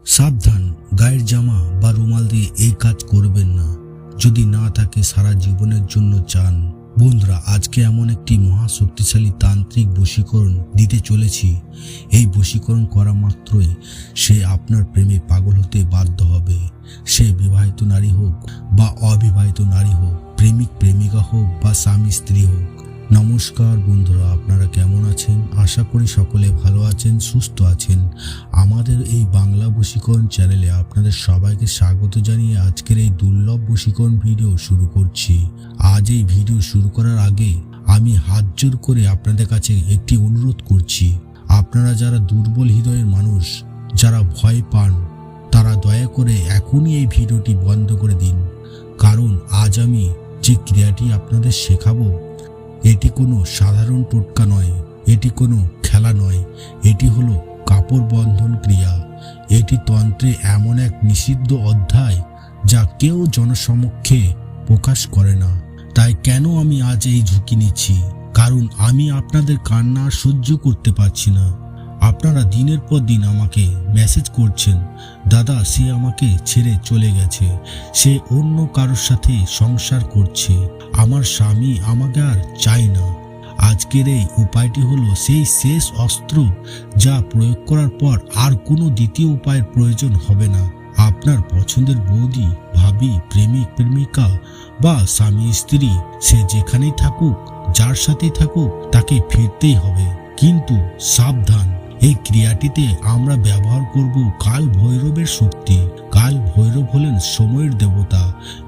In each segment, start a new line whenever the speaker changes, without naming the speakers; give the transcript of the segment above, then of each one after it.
সাবধান, গায়ের জামা বা রুমাল দিয়ে এই কাজ করবেন না যদি না থাকে সারা জীবনের জন্য চান। বন্ধুরা, আজকে এমন একটি মহা শক্তিশালী তান্ত্রিক বশীকরণ দিতে চলেছি। এই বশীকরণ করা মাত্রই সে আপনার প্রেমে পাগল হতে বাধ্য হবে। সে বিবাহিত নারী হোক বা অবিবাহিত নারী হোক, প্রেমিক প্রেমিকা হোক বা স্বামী স্ত্রী হোক। নমস্কার বন্ধুরা, আপনারা কেমন আছেন? আশা করি সকলে ভালো আছেন, সুস্থ আছেন। আমাদের এই বাংলা বশীকরণ চ্যানেলে আপনাদের সবাইকে স্বাগত জানিয়ে আজকের এই দুর্লভ বশীকরণ ভিডিও শুরু করছি। আজ এই ভিডিও শুরু করার আগে আমি হাত জোর করে আপনাদের কাছে একটি অনুরোধ করছি। আপনারা যারা দুর্বল হৃদয়ের মানুষ, যারা ভয় পান, তারা দয়া করে এখনই এই ভিডিওটি বন্ধ করে দিন। কারণ আজ আমি যে ক্রিয়াটি আপনাদের শেখাবো, এটি কোনো সাধারণ টোটকা নয়, এটি কোনো খেলা নয়, এটি হলো কাপড় বন্ধন ক্রিয়া। এটি তন্ত্রে এমন এক নিষিদ্ধ অধ্যায় যা কেউ জনসমক্ষে প্রকাশ করে না। তাই কেন আমি আজ এই ঝুঁকি নিচ্ছি? কারণ আমি আপনাদের কান্না সহ্য করতে পারছি না। আপনারা দিনের পর দিন আমাকে মেসেজ করছেন, দাদা সে আমাকে ছেড়ে চলে গেছে, সে অন্য কারোর সাথে সংসার করছে, আমার স্বামী আমাকে আর চাই না। আজকের এই উপায়টি হলো সেই শেষ অস্ত্র যা প্রয়োগ করার পর আর কোনো দ্বিতীয় উপায়ের প্রয়োজন হবে না। আপনার পছন্দের বৌদি, ভাবি, প্রেমিক প্রেমিকা বা স্বামী স্ত্রী, সে যেখানেই থাকুক, যার সাথেই থাকুক, তাকে ফিরতেই হবে। কিন্তু সাবধান, এই ক্রিয়াটিতে আমরা ব্যবহার করব কাল ভৈরবের শক্তি। কাল ভৈরব হলেন সময়ের দেবতা,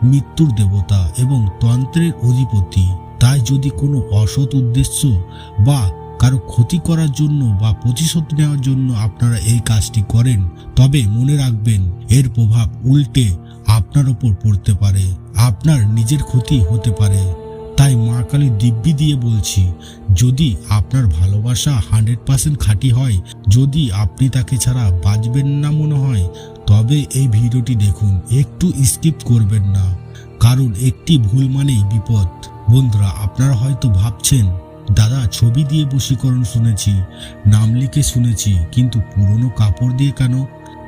মৃত্যুর দেবতা এবং তন্ত্রের অধিপতি। তাই যদি কোনো অসৎ উদ্দেশ্য বা কারো ক্ষতি করার জন্য বা প্রতিশোধ নেওয়ার জন্য আপনারা এই কাজটি করেন, তবে মনে রাখবেন এর প্রভাব উল্টে আপনার ওপর পড়তে পারে, আপনার নিজের ক্ষতি হতে পারে। তাই মা কালী দিব্যি দিয়ে বলছি, যদি আপনার ভালোবাসা 100% খাঁটি হয়, যদি আপনি তাকে ছাড়া বাঁচবেন না মনে হয়, তবে এই ভিডিওটি দেখুন, একটু স্কিপ করবেন না। কারণ একটি ভুল মানেই বিপদ। বন্ধুরা, আপনারা হয়তো ভাবছেন, দাদা ছবি দিয়ে বশীকরণ শুনেছি, নাম লিখে শুনেছি, কিন্তু পুরনো কাপড় দিয়ে কেন?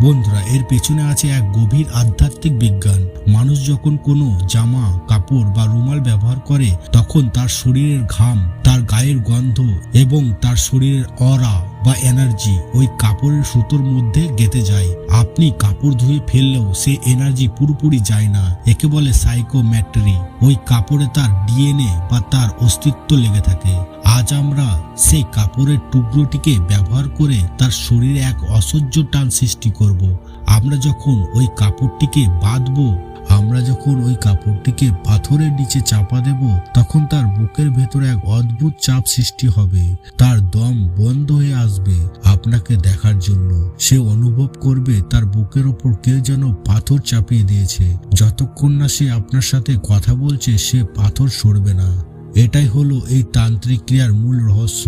বন্ধুরা, এর পেছনে আছে এক গভীর আধ্যাত্মিক বিজ্ঞান। মানুষ যখন কোনো জামা, কাপড় বা রুমাল ব্যবহার করে, তখন তার শরীরের ঘাম, তার গায়ের গন্ধ এবং তার শরীরের অরা বা এনার্জি ওই কাপড়ের সুতোর মধ্যে গেঁথে যায়। আপনি কাপড় ধুয়ে ফেললেও সে এনার্জি পুরোপুরি যায় না। একে বলে সাইকোম্যাট্রি। ওই কাপড়ে তার ডিএনএ বা তার অস্তিত্ব লেগে থাকে। আজ আমরা সেই কাপড়ের টুকরোটিকে ব্যবহার করে তার শরীরে এক অসহ্য টান সৃষ্টি করব। আমরা যখন ওই কাপড়টিকে বাঁধবো, আমরা যখন ওই কাপড়টিকে পাথরের নিচে চাপা দেব, তখন তার বুকের ভেতরে এক অদ্ভুত চাপ সৃষ্টি হবে। তার দম বন্ধ হয়ে আসবে আপনাকে দেখার জন্য। সে অনুভব করবে তার বুকের ওপর কেউ যেন পাথর চাপিয়ে দিয়েছে। যতক্ষণ না সে আপনার সাথে কথা বলছে, সে পাথর সরবে না। এটাই হলো এই তান্ত্রিক ক্রিয়ার মূল রহস্য।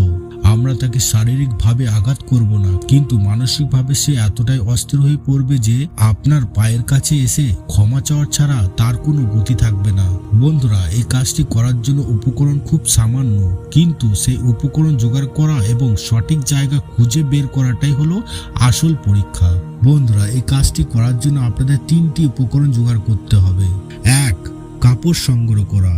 আমরা তাকে শারীরিকভাবে আঘাত করব না, কিন্তু মানসিকভাবে সে এতটাই অস্থির হয়ে পড়বে যে আপনার পায়ের কাছে এসে ক্ষমা চাওয়ার ছাড়া তার কোনো গতি থাকবে না। বন্ধুরা, এই কাজটি করার জন্য উপকরণ খুব সামান্য, কিন্তু সেই উপকরণ জোগাড় করা এবং সঠিক জায়গা খুঁজে বের করাটাই হলো আসল পরীক্ষা। বন্ধুরা, এই কাজটি করার জন্য আপনাদের 3টি উপকরণ জোগাড় করতে হবে। 1. কাপড় সংগ্রহ করা।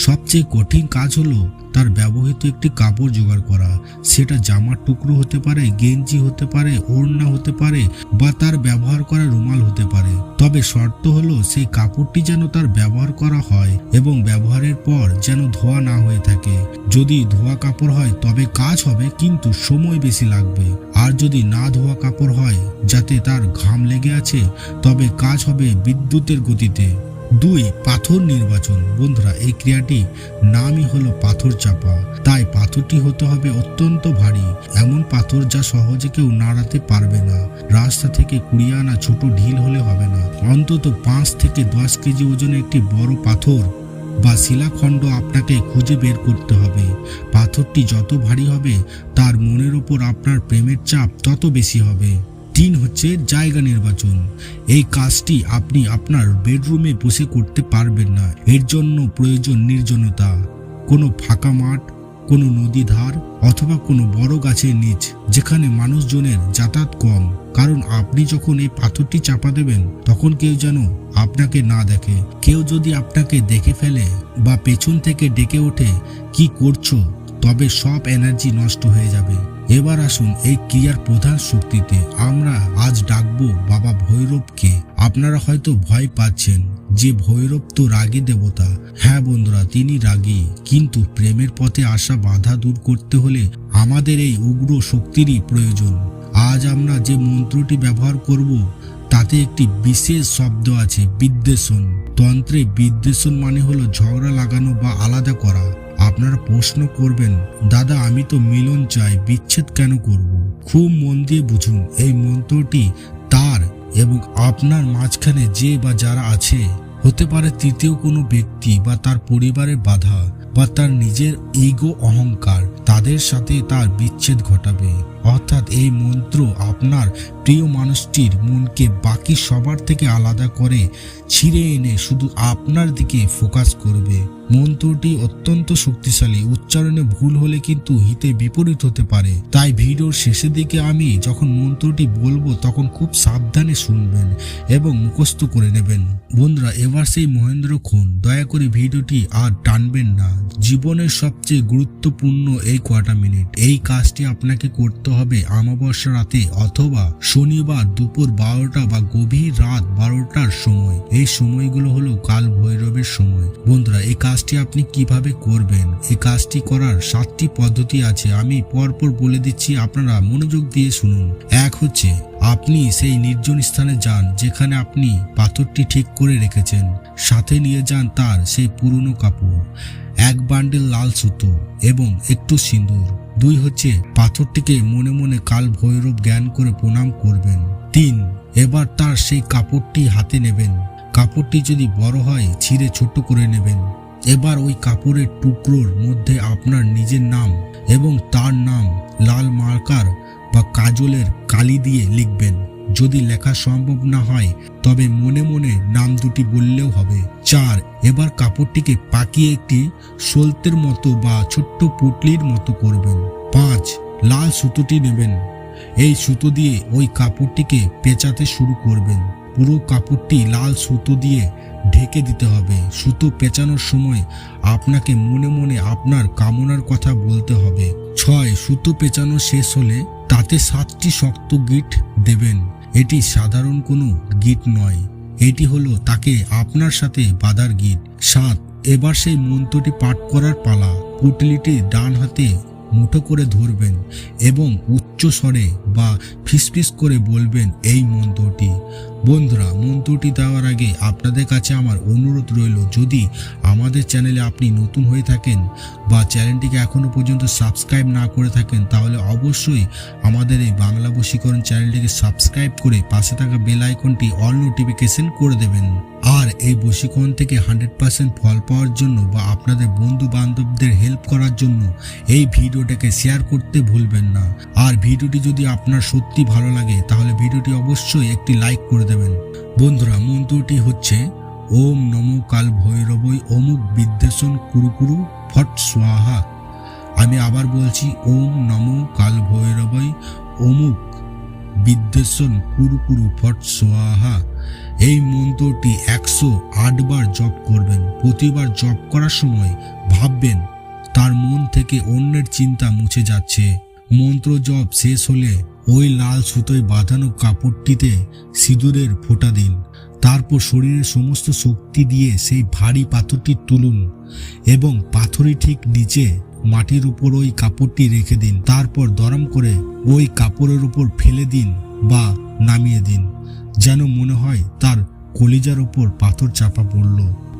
সবচেয়ে কঠিন কাজ হলো তার ব্যবহৃত একটি কাপড় জোগাড় করা। সেটা জামার টুকরো হতে পারে, গেঞ্জি হতে পারে, ওড়না হতে পারে বা তার ব্যবহার করা রুমাল হতে পারে। তবে শর্ত হলো সেই কাপড়টি যেন তার ব্যবহার করা হয় এবং ব্যবহারের পর যেন ধোয়া না হয়ে থাকে। যদি ধোয়া কাপড় হয় তবে কাজ হবে, কিন্তু সময় বেশি লাগবে। আর যদি না ধোয়া কাপড় হয়, যাতে তার ঘাম লেগে আছে, তবে কাজ হবে বিদ্যুতের গতিতে। 2. পাথর নির্বাচন। বন্ধুরা, এই ক্রিয়াটি নামই হলো পাথর চাপা। তাই পাথরটি হতে হবে অত্যন্ত ভারী, এমন পাথর যা সহজে কেউ নাড়াতে পারবে না। রাস্তা থেকে কুড়িয়ে আনা ছোট ঢিল হলে হবে না। অন্তত 5 থেকে 10 কেজি ওজনের একটি বড় পাথর বা শিলাখণ্ড আপনাকে খুঁজে বের করতে হবে। পাথরটি যত ভারী হবে, তার মনের ওপর আপনার প্রেমের চাপ তত বেশি হবে। 3 হচ্ছে জায়গা নির্বাচন। এই কাজটি আপনি আপনার বেডরুমে বসে করতে পারবেন না। এর জন্য প্রয়োজন নির্জনতা, কোনো ফাঁকা মাঠ, কোনো নদী ধার অথবা কোনো বড় গাছের নিচ, যেখানে মানুষজনের যাতায়াত কম। কারণ আপনি যখন এই পাথরটি চাপা দেবেন তখন কেউ যেন আপনাকে না দেখে। কেউ যদি আপনাকে দেখে ফেলে বা পেছন থেকে ডেকে ওঠে কি করছো, তবে সব এনার্জি নষ্ট হয়ে যাবে। এবার আসুন এই ক্রিয়ার প্রধান শক্তিতে। আমরা আজ ডাকবো বাবা ভৈরবকে। আপনারা হয়তো ভয় পাচ্ছেন যে ভৈরব তো রাগী দেবতা। হ্যাঁ বন্ধুরা, তিনি রাগী, কিন্তু প্রেমের পথে আসা বাধা দূর করতে হলে আমাদের এই উগ্র শক্তিরই প্রয়োজন। আজ আমরা যে মন্ত্রটি ব্যবহার করব তাতে একটি বিশেষ শব্দ আছে, বিদ্বেষণ। তন্ত্রে বিদ্বেষণ মানে হলো ঝগড়া লাগানো বা আলাদা করা। আপনারা প্রশ্ন করবেন, দাদা আমি তো মিলন চাই, বিচ্ছেদ কেন করব? খুব মন দিয়ে বুঝুন, এই মন্ত্রটি তার এবং আপনার মাঝখানে যে বা যারা আছে, হতে পারে তৃতীয় কোনো ব্যক্তি বা তার পরিবারের বাধা বা তার নিজের ইগো অহংকার, তাদের সাথে তার বিচ্ছেদ ঘটাবে। অর্থাৎ এই মন্ত্র আপনার প্রিয় মানুষটির মনকে বাকি সবার থেকে আলাদা করে ছিঁড়ে এনে শুধু আপনার দিকে ফোকাস করবে। মন্ত্রটি অত্যন্ত শক্তিশালী, উচ্চারণে ভুল হলে কিন্তু হিতে বিপরীত হতে পারে। তাই ভিডিওর শেষের দিকে আমি যখন মন্ত্রটি বলবো তখন খুব সাবধানে শুনবেন এবং মুখস্থ করে নেবেন। বন্ধুরা, এবার সেই মহেন্দ্রক্ষণ, দয়া করে ভিডিওটি আর টানবেন না। জীবনের সবচেয়ে গুরুত্বপূর্ণ এই কয়টা মিনিট। এই কাজটি আপনাকে করতে হবে অমাবস্যা রাতে অথবা শনিবার দুপুর 12টা বা গভীর রাত 12টার সময়। এই সময়গুলো হলো কাল ভৈরবের সময়। বন্ধুরা, এই কাজটি আপনি কিভাবে করবেন? এই কাজটি করার 7টি পদ্ধতি আছে, আমি পরপর বলে দিচ্ছি, আপনারা মনোযোগ দিয়ে শুনুন। এক হচ্ছে, আপনি সেই নির্জন স্থানে যান যেখানে আপনি পাথরটি ঠিক করে রেখেছেন। সাথে নিয়ে যান তার সেই পুরনো কাপড়, এক বান্ডেল লাল সুতো এবং একটু সিঁদুর। 2 হচ্ছে, পাথরটিকে মনে মনে কাল ভৈরব জ্ঞান করে প্রণাম করবেন। 3, এবার তার সেই কাপড়টি হাতে নেবেন। কাপড়টি যদি বড় হয় ছিঁড়ে ছোট করে নেবেন। এবার ওই কাপড়ের টুকরোর মধ্যে আপনার নিজের নাম এবং তার নাম লাল মার্কার বা কাজলের কালি দিয়ে লিখবেন। যদি লেখা সম্ভব না হয় তবে মনে মনে নাম দুটি বললেও হবে। 4, এবার কাপড়টিকে পাকিয়ে একটি সলতের মতো বা ছোট্ট পুটলির মতো করবেন। 5, লাল সুতোটি নেবেন। এই সুতো দিয়ে ওই কাপড়টিকে পেঁচাতে শুরু করবেন। পুরো কাপড়টি লাল সুতো দিয়ে ঢেকে দিতে হবে। সুতো পেঁচানোর সময় আপনাকে মনে মনে আপনার কামনার কথা বলতে হবে। 6, সুতো পেঁচানো শেষ হলে তাতে 7টি শক্ত গিট দেবেন। এটি সাধারণ কোনো গিট নয়, এটি হলো তাকে আপনার সাথে বাঁধার গিট। 7, এবার সেই মন্ত্রটি পাঠ করার পালা। পুটলিটি ডান হাতে মুঠো করে ধরবেন এবং উচ্চ স্বরে বা ফিসফিস করে বলবেন এই মন্ত্রটি। বন্ধুরা, মন্ত্রটি দেওয়ার আগে আপনাদের কাছে আমার অনুরোধ রইল, যদি আমাদের চ্যানেলে আপনি নতুন হয়ে থাকেন বা চ্যানেলটিকে এখনো পর্যন্ত সাবস্ক্রাইব না করে থাকেন তাহলে অবশ্যই আমাদের এই বাংলা বশীকরণ চ্যানেলটিকে সাবস্ক্রাইব করে পাশে থাকা বেল আইকনটি অল নোটিফিকেশন করে দেবেন। আর এই বশীকরণ থেকে 100% ফল পাওয়ার জন্য বা আপনাদের বন্ধু বান্ধবদের হেল্প করার জন্য এই ভিডিওটাকে শেয়ার করতে ভুলবেন না। আর ভিডিওটি যদি আপনার সত্যি ভালো লাগে তাহলে ভিডিওটি অবশ্যই একটি লাইক করে দেবেন। বন্ধুরা, মন্ত্রটি হচ্ছে ওম নমো কাল ভৈরবৈ অমুক বিদ্বেষণ কুরু কুরু ফট স্বাহা। আমি আবার বলছি, ওম নমো কাল ভৈরবৈ অমুক বিদ্বেষণ কুরু কুরু ফট স্বাহা। এই মন্ত্রটি 108 বার জপ করবেন। প্রতিবার জপ করার সময় ভাববেন তার মন থেকে অন্যের চিন্তা মুছে যাচ্ছে। মন্ত্র জপ শেষ হলে ওই লাল সুতোয় বাঁধানো কাপড়টিতে সিঁদুরের ফোঁটা দিন। তারপর শরীরের সমস্ত শক্তি দিয়ে সেই ভারী পাথরটি তুলুন এবং পাথরের ঠিক নিচে মাটির উপর ওই কাপড়টি রেখে দিন। তারপর দরম করে ওই কাপড়ের উপর ফেলে দিন বা নামিয়ে দিন, যেন মনে হয় তার কলিজার উপর পাথর চাপা পড়ল।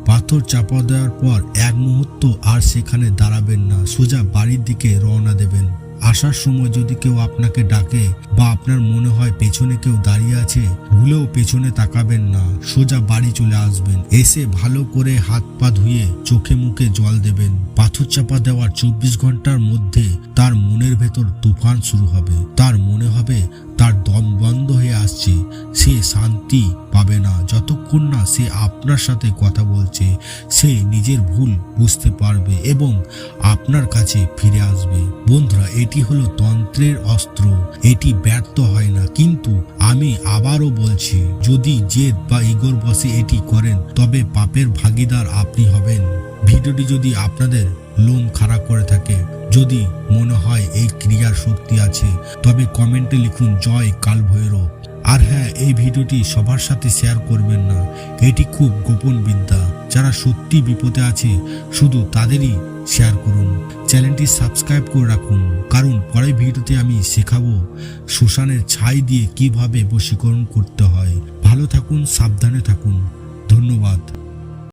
পাথর চাপা দেওয়ার পর 1 মুহূর্ত আর সেখানে দাঁড়াবেন না, সোজা বাড়ির দিকে রওনা দেবেন। আসার সময় যদি কেউ আপনাকে ডাকে বা আপনার মনে হয় পেছনে কেউ দাঁড়িয়ে আছে, ভুলেও পেছনে তাকাবেন না, সোজা বাড়ি চলে আসবেন। এসে ভালো করে হাত পা ধুয়ে চোখে মুখে জল দেবেন। পাথর চাপা দেওয়ার 24 ঘন্টার মধ্যে তার মনের ভেতর তুফান শুরু হবে। তার মনে হবে তার দম বন্ধ হয়ে আসছে, সে শান্তি পাবে না যতক্ষণ না সে আপনার সাথে কথা বলছে। সে নিজের ভুল বুঝতে পারবে এবং আপনার কাছে ফিরে আসবে। বন্ধুরা, এটি হলো তন্ত্রের অস্ত্র। এটি ব্যর্থ হয় না, কিন্তু আমি আবারও বলছি, যদি জেদ বা ইগোর বশে এটি করেন তবে পাপের ভাগীদার আপনি হবেন। ভিডিওটি যদি আপনাদের লোম খাড়া করে থাকে, যদি মনে হয় এই ক্রিয়ার শক্তি আছে, তবে কমেন্টে লিখুন জয় কাল ভৈরব। আর হ্যাঁ, এই ভিডিওটি সবার সাথে শেয়ার করবেন না, এটি খুব গোপন বিদ্যা। যারা সত্যি বিপদে আছে শুধু তাদেরই শেয়ার করুন। চ্যানেলটি সাবস্ক্রাইব করে রাখুন, কারণ পরের ভিডিওতে আমি শেখাবো শ্মশানের ছাই দিয়ে কিভাবে বশীকরণ করতে হয়। ভালো থাকুন, সাবধানে থাকুন। ধন্যবাদ।